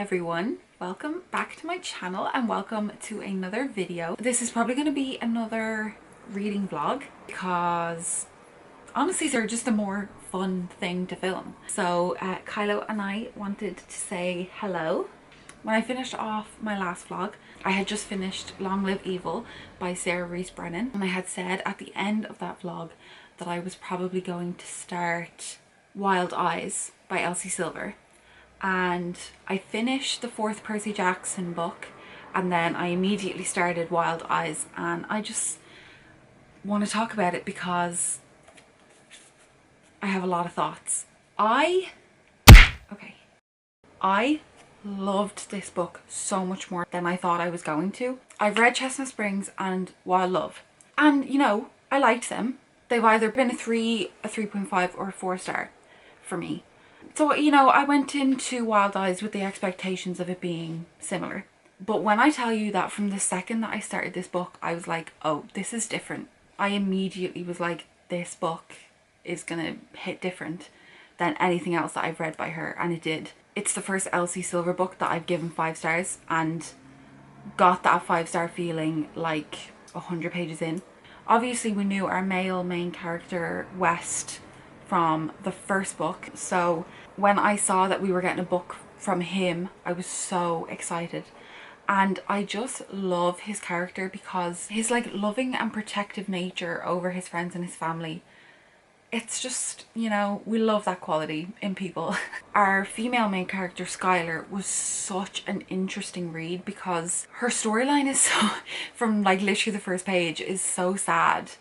everyone, welcome back to my channel and welcome to another video. This is probably going to be another reading vlog because honestly they're just a more fun thing to film. So Kylo and I wanted to say hello. When I finished off my last vlog, I had just finished Long Live Evil by Sarah Rees Brennan, and I had said at the end of that vlog that I was probably going to start Wild Eyes by Elsie Silver. And I finished the fourth Percy Jackson book and then I immediately started Wild Eyes, and I just want to talk about it because I have a lot of thoughts. I loved this book so much more than I thought I was going to. I've read Chestnut Springs and Wild Love, and you know, I liked them. They've either been a 3, a 3.5 or a 4-star for me. So, you know, I went into Wild Eyes with the expectations of it being similar. But when I tell you that from the second that I started this book, I was like, oh, this is different. I immediately was like, this book is gonna hit different than anything else that I've read by her, and it did. It's the first Elsie Silver book that I've given 5 stars and got that 5-star feeling like 100 pages in. Obviously we knew our male main character, West, from the first book, so when I saw that we were getting a book from him, I was so excited. And I just love his character because his like loving and protective nature over his friends and his family, it's just, you know, we love that quality in people. Our female main character, Skylar, was such an interesting read because her storyline is so, from like literally the first page, is so sad.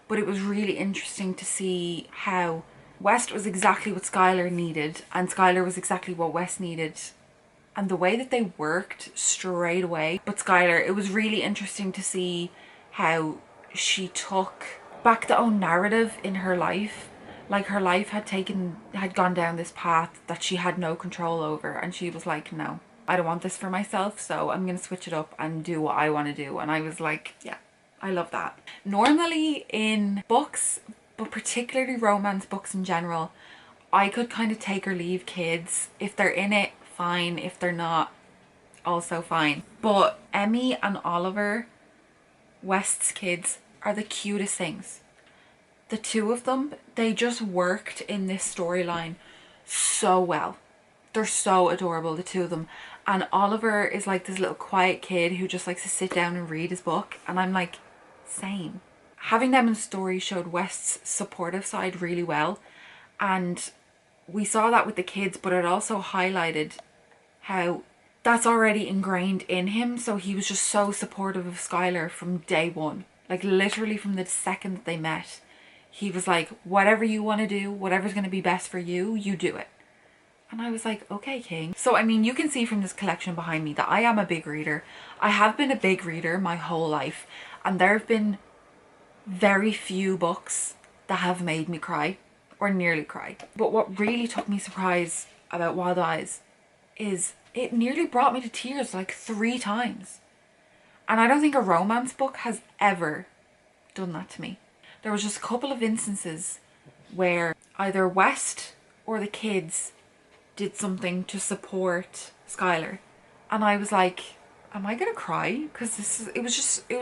But it was really interesting to see how West was exactly what Skylar needed and Skylar was exactly what West needed, and the way that they worked straight away. But Skylar, it was really interesting to see how she took back the own narrative in her life. Like her life had gone down this path that she had no control over, and she was like, no, I don't want this for myself, so I'm gonna switch it up and do what I want to do. And I was like, yeah, I love that. Normally in books, but particularly romance books in general, I could kind of take or leave kids. If they're in it, fine. If they're not, also fine. But Emmy and Oliver, West's kids, are the cutest things. The two of them, they just worked in this storyline so well. They're so adorable, the two of them. And Oliver is like this little quiet kid who just likes to sit down and read his book, and I'm like, same. Having them in the story showed West's supportive side really well, and we saw that with the kids, but it also highlighted how that's already ingrained in him. So he was just so supportive of Skylar from day one. Like literally from the second that they met, he was like, whatever you want to do, whatever's going to be best for you, you do it. And I was like, okay, King. So I mean, you can see from this collection behind me that I am a big reader. I have been a big reader my whole life, and there have been very few books that have made me cry or nearly cry. But what really took me surprise about Wild Eyes is it nearly brought me to tears like 3 times. And I don't think a romance book has ever done that to me. There was just a couple of instances where either West or the kids did something to support Skylar, and I was like, am I gonna cry? Because it was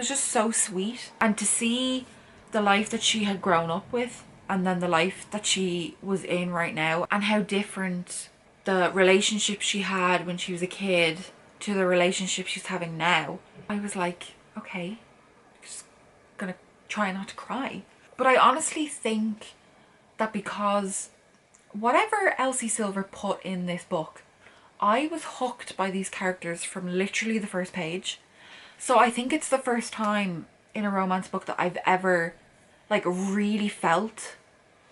just so sweet. And to see the life that she had grown up with and then the life that she was in right now, and how different the relationship she had when she was a kid to the relationship she's having now, I was like, okay, I'm just gonna try not to cry. But I honestly think that because whatever Elsie Silver put in this book, I was hooked by these characters from literally the first page. So I think it's the first time in a romance book that I've ever like really felt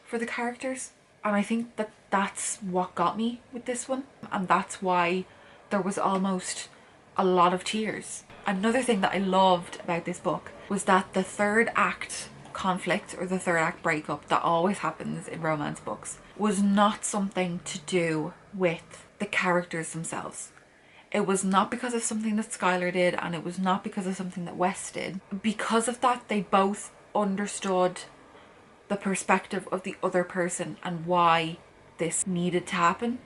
for the characters. And I think that that's what got me with this one. And that's why there was almost a lot of tears. Another thing that I loved about this book was that the third act conflict, or the third act breakup that always happens in romance books, was not something to do with the characters themselves. It was not because of something that Skylar did, and it was not because of something that West did. Because of that, they both understood the perspective of the other person and why this needed to happen.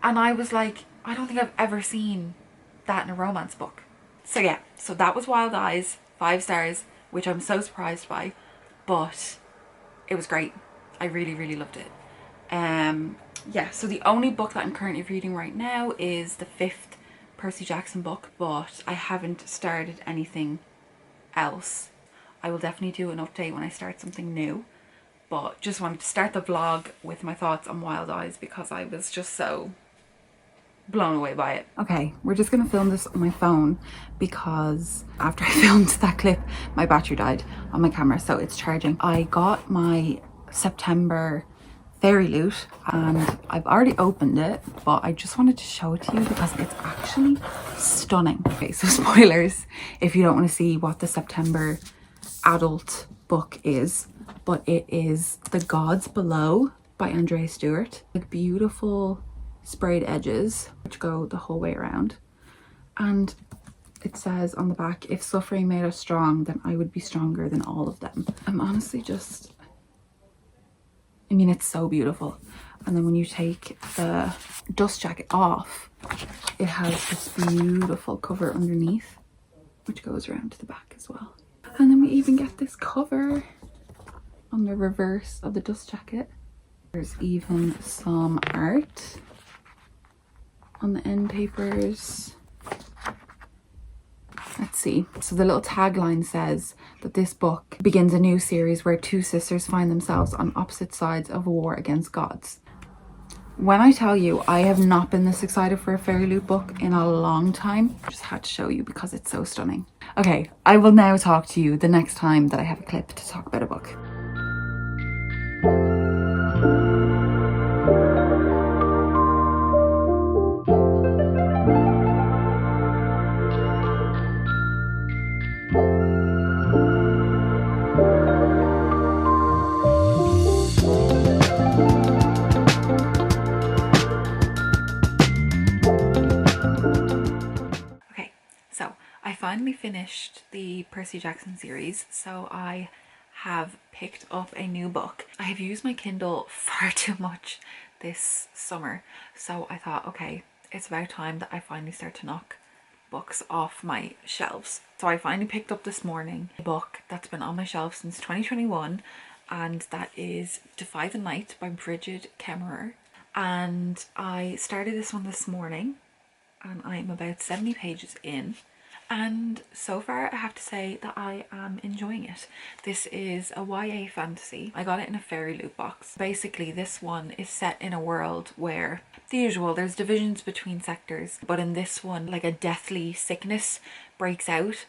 And I was like, I don't think I've ever seen that in a romance book. So yeah, so that was Wild Eyes, 5 stars, which I'm so surprised by, but it was great. I really, really loved it. Yeah, so the only book that I'm currently reading right now is the 5th Percy Jackson book, but I haven't started anything else. I will definitely do an update when I start something new, but just wanted to start the vlog with my thoughts on Wild Eyes because I was just so blown away by it. Okay, we're just gonna film this on my phone because after I filmed that clip, my battery died on my camera, so it's charging. I got my September fairy loot and I've already opened it, but I just wanted to show it to you because it's actually stunning. Okay, so spoilers if you don't want to see what the September adult book is, but it is The Gods Below by Andrea Stewart. Like beautiful sprayed edges which go the whole way around, and it says on the back, if suffering made us strong, then I would be stronger than all of them. I'm honestly just, I mean, it's so beautiful. And then when you take the dust jacket off, it has this beautiful cover underneath which goes around to the back as well. And then we even get this cover on the reverse of the dust jacket. There's even some art on the end papers. Let's see. So the little tagline says that this book begins a new series where 2 sisters find themselves on opposite sides of a war against gods. When I tell you I have not been this excited for a fairy loot book in a long time, I just had to show you because it's so stunning. Okay, I will now talk to you the next time that I have a clip to talk about a book. I finally finished the Percy Jackson series, so I have picked up a new book. I have used my Kindle far too much this summer, so I thought, okay, it's about time that I finally start to knock books off my shelves. So I finally picked up this morning a book that's been on my shelf since 2021, and that is Defy the Night by Bridget Kemmerer. And I started this one this morning and I'm about 70 pages in. And so far I have to say that I am enjoying it. This is a YA fantasy. I got it in a fairy loot box. Basically this one is set in a world where the usual, there's divisions between sectors, but in this one like a deathly sickness breaks out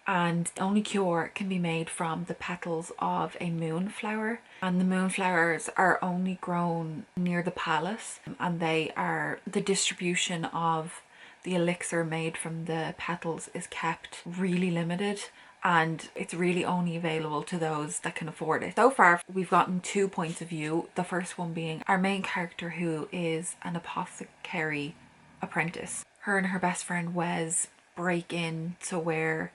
and the only cure can be made from the petals of a moonflower, and the moonflowers are only grown near the palace, and they are, the distribution of the elixir made from the petals is kept really limited, and it's really only available to those that can afford it. So far we've gotten 2 points of view. The first one being our main character, who is an apothecary apprentice. Her and her best friend Wes break in to where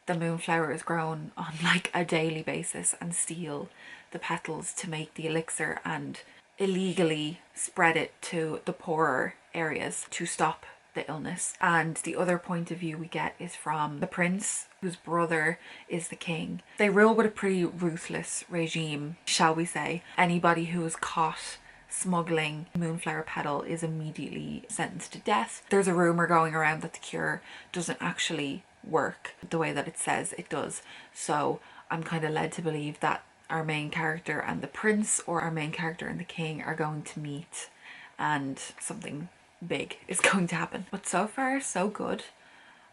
the moonflower is grown on like a daily basis and steal the petals to make the elixir and illegally spread it to the poorer areas to stop the illness. And the other point of view we get is from the prince, whose brother is the king. They rule with a pretty ruthless regime, shall we say. Anybody who is caught smuggling moonflower petal is immediately sentenced to death. There's a rumor going around that the cure doesn't actually work the way that it says it does, so I'm kind of led to believe that our main character and the prince, or our main character and the king, are going to meet and something big is going to happen. But so far so good.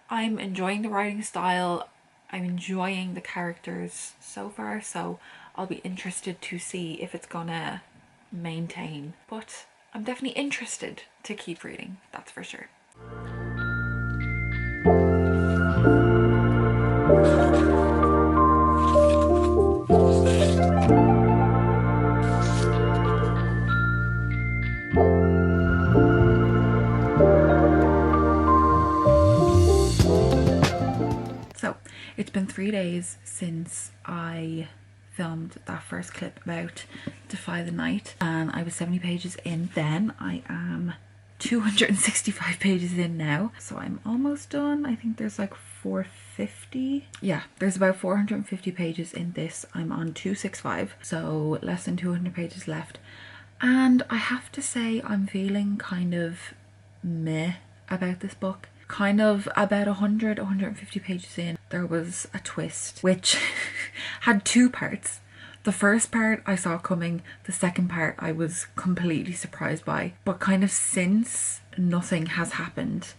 I'm enjoying the writing style, I'm enjoying the characters so far, so I'll be interested to see if it's gonna maintain, but I'm definitely interested to keep reading, that's for sure. So it's been 3 days since I filmed that first clip about Defy the Night, and I was 70 pages in then. I am 265 pages in now, so I'm almost done. I think there's like 450. Yeah, there's about 450 pages in this. I'm on 265, so less than 200 pages left. And I have to say I'm feeling kind of meh about this book. Kind of about 150 pages in, there was a twist which had two parts. The first part I saw coming, the second part I was completely surprised by. But kind of since, nothing has happened.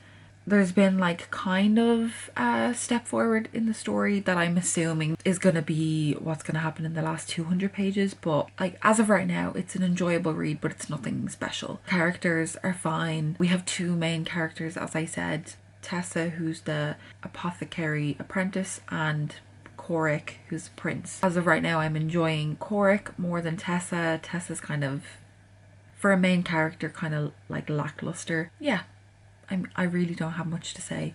There's been like kind of a step forward in the story that I'm assuming is going to be what's going to happen in the last 200 pages. But like as of right now, it's an enjoyable read, but it's nothing special. Characters are fine. We have two main characters, as I said. Tessa, who's the apothecary apprentice, and Coric, who's the prince. As of right now, I'm enjoying Coric more than Tessa. Tessa's kind of, for a main character, kind of like lackluster. Yeah, I really don't have much to say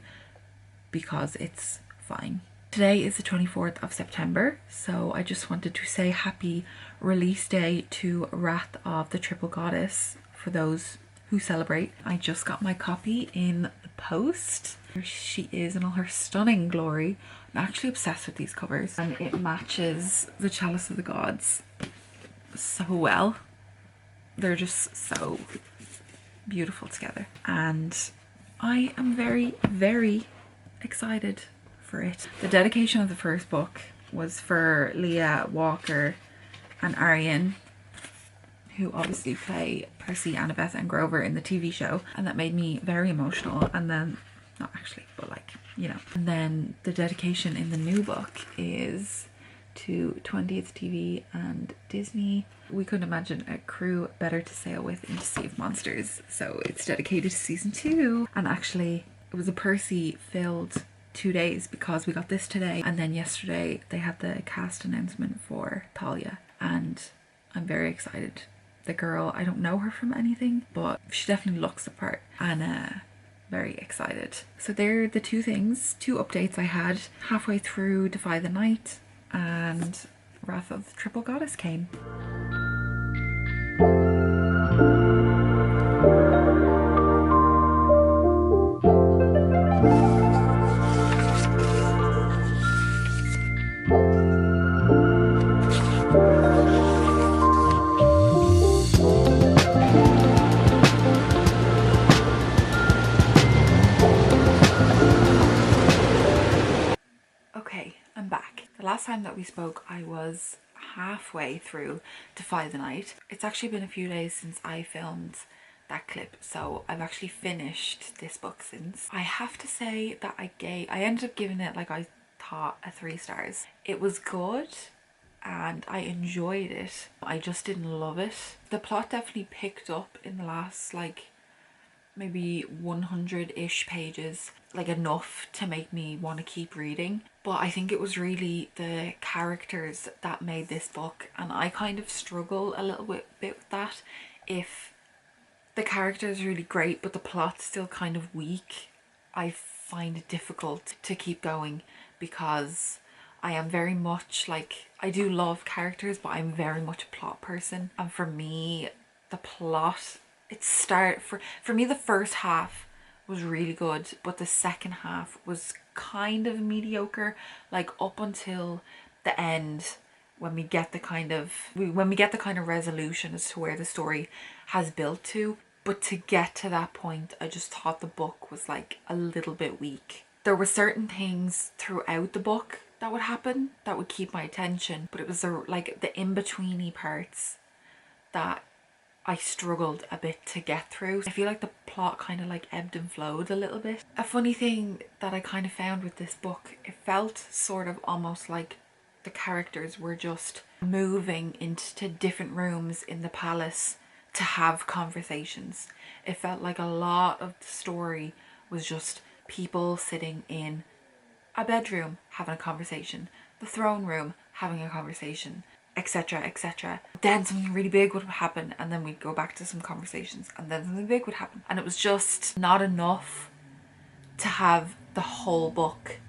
because it's fine. Today is the 24th of September, so I just wanted to say happy release day to Wrath of the Triple Goddess for those who celebrate. I just got my copy in the post. Here she is in all her stunning glory. I'm actually obsessed with these covers, and it matches the Chalice of the Gods so well. They're just so beautiful together, and I am very, very excited for it. The dedication of the first book was for Leah Walker and Arian, who obviously play Percy, Annabeth and Grover in the TV show, and that made me very emotional. And then, not actually, but like, you know. And then the dedication in the new book is to 20th TV and Disney. We couldn't imagine a crew better to sail with in the Sea of Monsters, so it's dedicated to season 2. And actually it was a Percy filled 2 days because we got this today, and then yesterday they had the cast announcement for Talia, and I'm very excited. The girl, I don't know her from anything, but she definitely looks the part, and very excited. So they're the two updates I had. Halfway through Defy the Night, and Wrath of the Triple Goddess came. Okay, I'm back. The last time that we spoke, I was halfway through Defy the Night. It's actually been a few days since I filmed that clip, so I've actually finished this book since. I have to say that I ended up giving it, like I thought, a 3 stars. It was good and I enjoyed it. I just didn't love it. The plot definitely picked up in the last like maybe 100-ish pages, like enough to make me want to keep reading. But I think it was really the characters that made this book, and I kind of struggle a little bit with that. If the character is really great but the plot's still kind of weak, I find it difficult to keep going, because I am very much like, I do love characters, but I'm very much a plot person, and for me the plot, for me the first half was really good, but the second half was kind of mediocre, like up until the end, when we get the kind of resolution as to where the story has built to. But to get to that point, I just thought the book was like a little bit weak. There were certain things throughout the book that would happen that would keep my attention, but it was like the in-betweeny parts that I struggled a bit to get through. I feel like the plot kind of like ebbed and flowed a little bit. A funny thing that I kind of found with this book, it felt sort of almost like the characters were just moving into different rooms in the palace to have conversations. It felt like a lot of the story was just people sitting in a bedroom having a conversation, the throne room having a conversation, etc, etc. Then something really big would happen, and then we'd go back to some conversations, and then something big would happen, and it was just not enough to have the whole book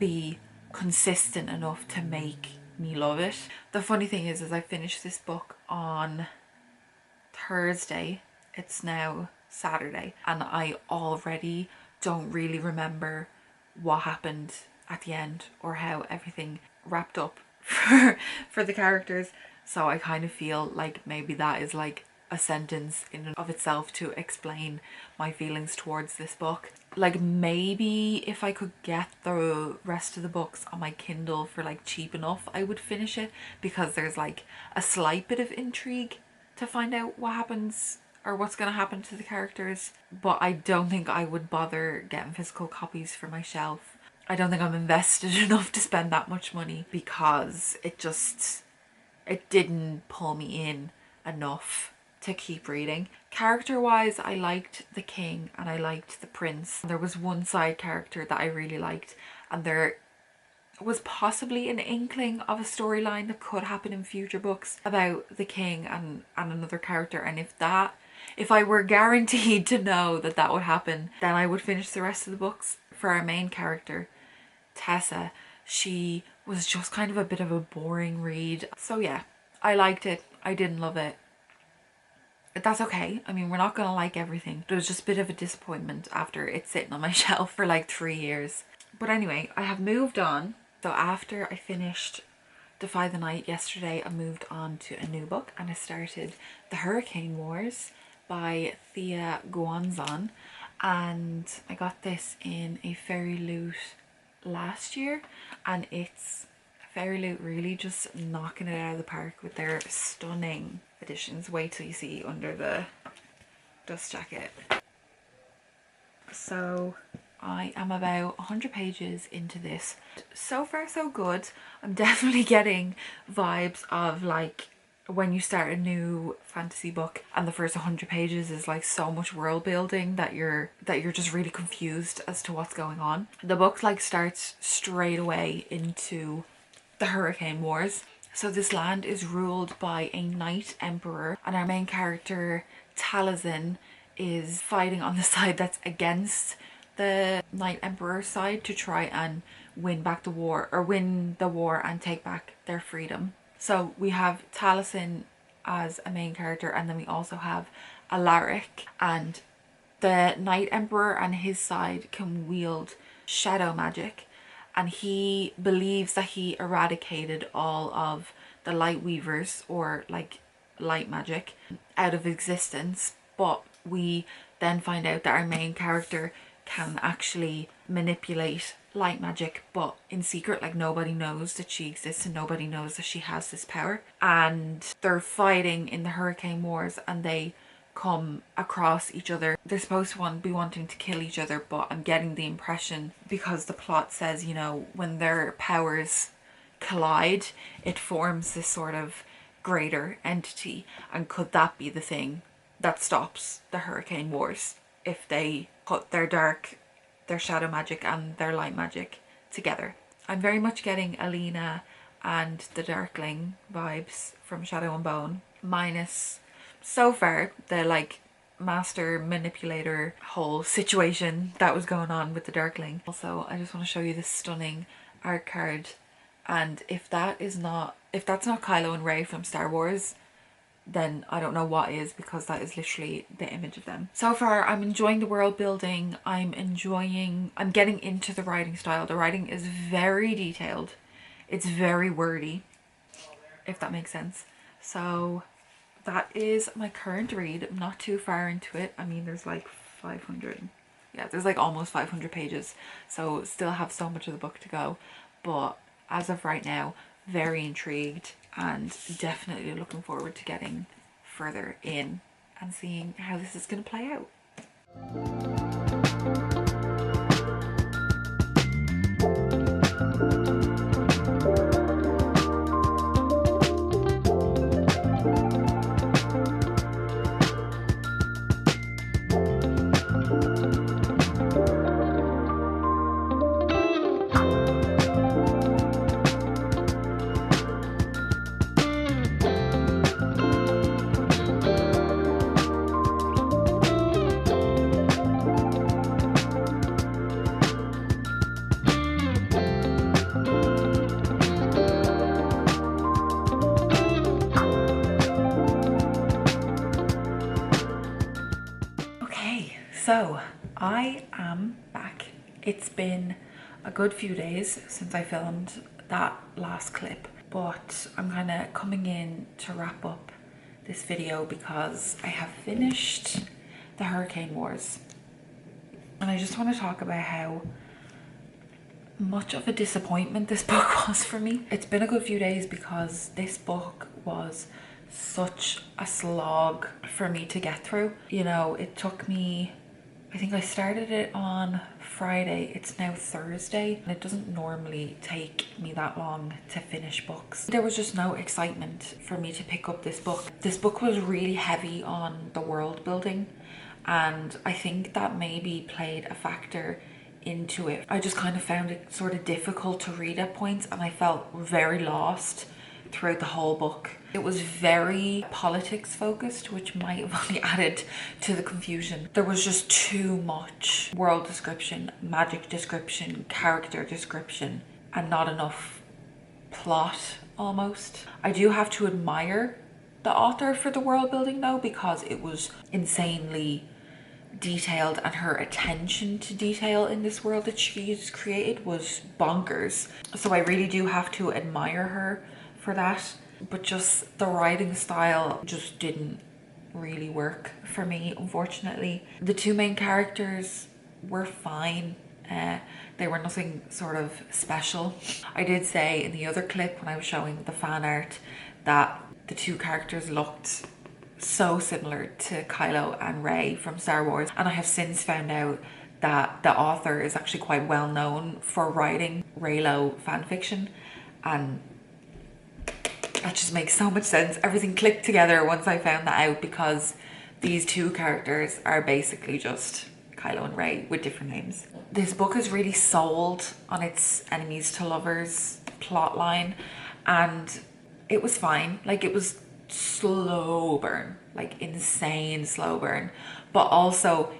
be consistent enough to make me love it. The funny thing is I finished this book on Thursday. It's now Saturday, and I already don't really remember what happened at the end or how everything wrapped up for the characters. So I kind of feel like maybe that is like a sentence in and of itself to explain my feelings towards this book. Like, maybe if I could get the rest of the books on my Kindle for like cheap enough, I would finish it, because there's like a slight bit of intrigue to find out what happens or what's going to happen to the characters. But I don't think I would bother getting physical copies for my shelf. I don't think I'm invested enough to spend that much money, because it didn't pull me in enough to keep reading. Character wise, I liked the king and I liked the prince. There was one side character that I really liked, and there was possibly an inkling of a storyline that could happen in future books about the king and another character. And if I were guaranteed to know that that would happen, then I would finish the rest of the books. For our main character, Tessa, she was just kind of a bit of a boring read. So yeah, I liked it. I didn't love it. That's okay. I mean, we're not gonna like everything. It was just a bit of a disappointment after it's sitting on my shelf for like 3 years. But anyway, I have moved on. So after I finished Defy the Night yesterday, I moved on to a new book, and I started The Hurricane Wars by Thea Guanzon. And I got this in a Fairy Loot last year, and it's Fairy Loot really just knocking it out of the park with their stunning editions. Wait till you see under the dust jacket. So I am about 100 pages into this. So far so good. I'm definitely getting vibes of like when you start a new fantasy book and the first 100 pages is like so much world building that you're just really confused as to what's going on. The book like starts straight away into the Hurricane Wars. So this land is ruled by a Night Emperor, and our main character Taliesin is fighting on the side that's against the Night Emperor's side to try and win back the war, or win the war and take back their freedom. So we have Taliesin as a main character, and then we also have Alaric, and the Night Emperor and his side can wield shadow magic, and he believes that he eradicated all of the light weavers, or like light magic, out of existence. But we then find out that our main character can actually manipulate light magic, but in secret. Like, nobody knows that she exists and nobody knows that she has this power. And they're fighting in the Hurricane Wars, and they come across each other. They're supposed to be wanting to kill each other, but I'm getting the impression, because the plot says, you know, when their powers collide, it forms this sort of greater entity. And could that be the thing that stops the Hurricane Wars, if they put their shadow magic and their light magic together? I'm very much getting Alina and the Darkling vibes from Shadow and Bone, minus so far the like master manipulator whole situation that was going on with the Darkling. Also, I just want to show you this stunning art card, and if that's not Kylo and Rey from Star Wars, then I don't know what is, because that is literally the image of them. So far I'm enjoying the world building. I'm getting into the writing style. The writing is very detailed. It's very wordy, if that makes sense. So that is my current read. I'm not too far into it. I mean, there's like 500, yeah, there's like almost 500 pages, so still have so much of the book to go. But as of right now, very intrigued and definitely looking forward to getting further in and seeing how this is going to play out. So I am back. It's been a good few days since I filmed that last clip, but I'm kind of coming in to wrap up this video because I have finished the Hurricane Wars, and I just want to talk about how much of a disappointment this book was for me. It's been a good few days because this book was such a slog for me to get through. You know, it took me, I think I started it on Friday, it's now Thursday, and it doesn't normally take me that long to finish books. There was just no excitement for me to pick up this book. This book was really heavy on the world building, and I think that maybe played a factor into it. I just kind of found it sort of difficult to read at points, and I felt very lost throughout the whole book. It was very politics focused, which might have only added to the confusion. There was just too much world description, magic description, character description, and not enough plot almost. I do have to admire the author for the world building though, because it was insanely detailed, and her attention to detail in this world that she's created was bonkers. So I really do have to admire her for that, but just the writing style just didn't really work for me, unfortunately. The two main characters were fine. They were nothing sort of special. I did say in the other clip when I was showing the fan art that the two characters looked so similar to Kylo and Rey from Star Wars, and I have since found out that the author is actually quite well known for writing Reylo fanfiction, and that just makes so much sense. Everything clicked together once I found that out, because these two characters are basically just Kylo and Rey with different names. This book is really sold on its enemies to lovers plot line, and it was fine. Like, it was slow burn, like insane slow burn, but also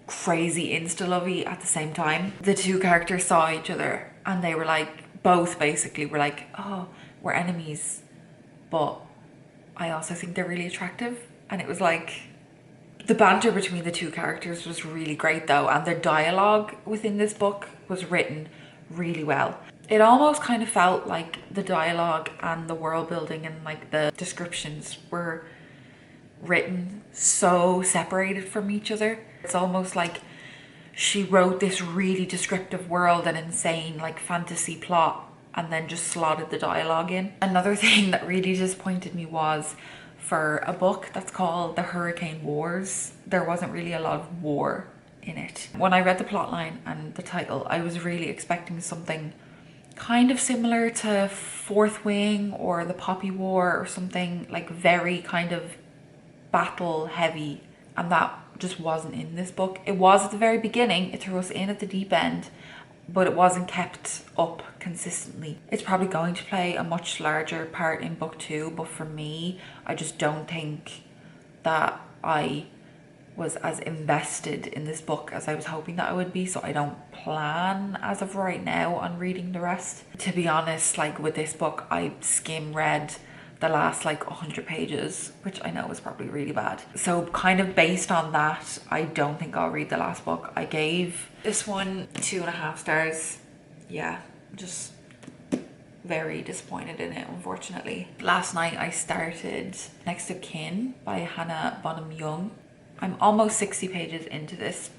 crazy insta-lovey at the same time. The two characters saw each other and they were like, both basically were like, oh, we're enemies, but I also think they're really attractive. And it was like, the banter between the two characters was really great though, and the dialogue within this book was written really well. It almost kind of felt like the dialogue and the world building and like the descriptions were written so separated from each other. It's almost like she wrote this really descriptive world and insane like fantasy plot and then just slotted the dialogue in. Another thing that really disappointed me was, for a book that's called The Hurricane Wars, there wasn't really a lot of war in it. When I read the plotline and the title, I was really expecting something kind of similar to Fourth Wing or the Poppy War or something, like very kind of battle heavy, and that just wasn't in this book. It was at the very beginning, it threw us in at the deep end, but it wasn't kept up consistently. It's probably going to play a much larger part in book 2, but for me, I just don't think that I was as invested in this book as I was hoping that I would be, so I don't plan as of right now on reading the rest. To be honest, like with this book, I skim read the last like 100 pages, which I know is probably really bad. So kind of based on that, I don't think I'll read the last book. I gave this one 2.5 stars. Yeah, just very disappointed in it, unfortunately. Last night I started Next of Kin by Hannah Bonham Young. I'm almost 60 pages into this,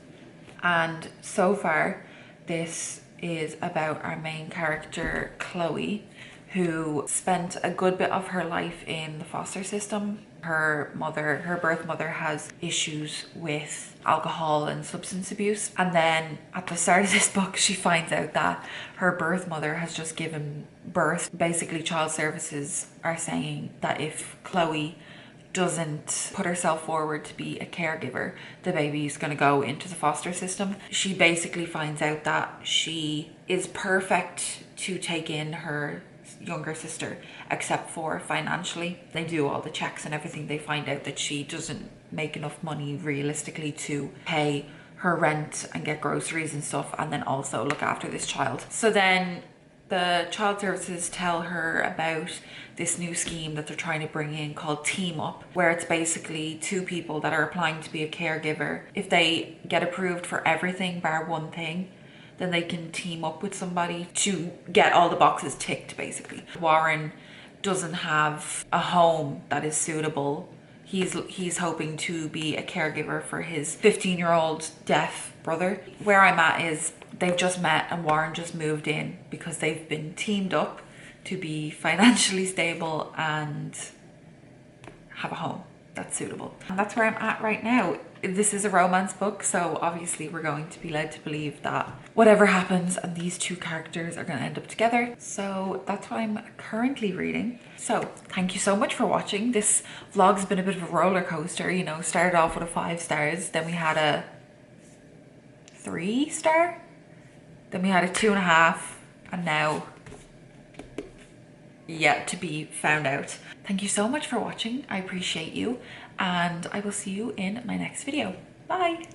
and so far this is about our main character Chloe, who spent a good bit of her life in the foster system. Her mother, her birth mother, has issues with alcohol and substance abuse, and then at the start of this book she finds out that her birth mother has just given birth. Basically, child services are saying that if Chloe doesn't put herself forward to be a caregiver, the baby's gonna go into the foster system. She basically finds out that she is perfect to take in her younger sister, except for financially. They do all the checks and everything. They find out that she doesn't make enough money realistically to pay her rent and get groceries and stuff, and then also look after this child. So then The child services tell her about this new scheme that they're trying to bring in called Team Up, where it's basically two people that are applying to be a caregiver. If they get approved for everything bar one thing, then they can team up with somebody to get all the boxes ticked, basically. Warren doesn't have a home that is suitable. He's hoping to be a caregiver for his 15-year-old deaf brother. Where I'm at is they've just met and Warren just moved in because they've been teamed up to be financially stable and have a home that's suitable. And that's where I'm at right now. This is a romance book, so obviously we're going to be led to believe that whatever happens and these two characters are going to end up together. So that's what I'm currently reading. So thank you so much for watching. This vlog's been a bit of a roller coaster, you know, started off with a 5 stars, then we had a 3 star, then we had a 2.5, and now yet to be found out. Thank you so much for watching. I appreciate you, and I will see you in my next video. Bye.